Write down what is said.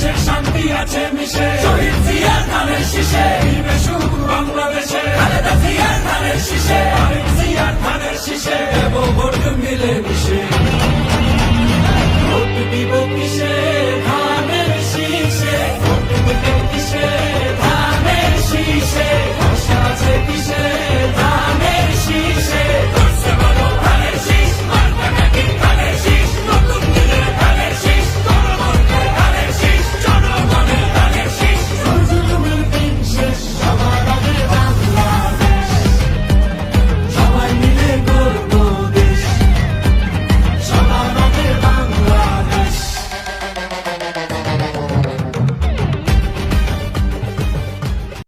দেশের শান্তি আছে মিশে, শহীদ জিয়ার ধানের শীষে দিবে সুখ বাংলাদেশে, খালেদা জিয়ার ধানের শীষে, তারেক জিয়ার ধানের শীষে দেব ভোট মিলে মিশে, ভোট দিব কিসে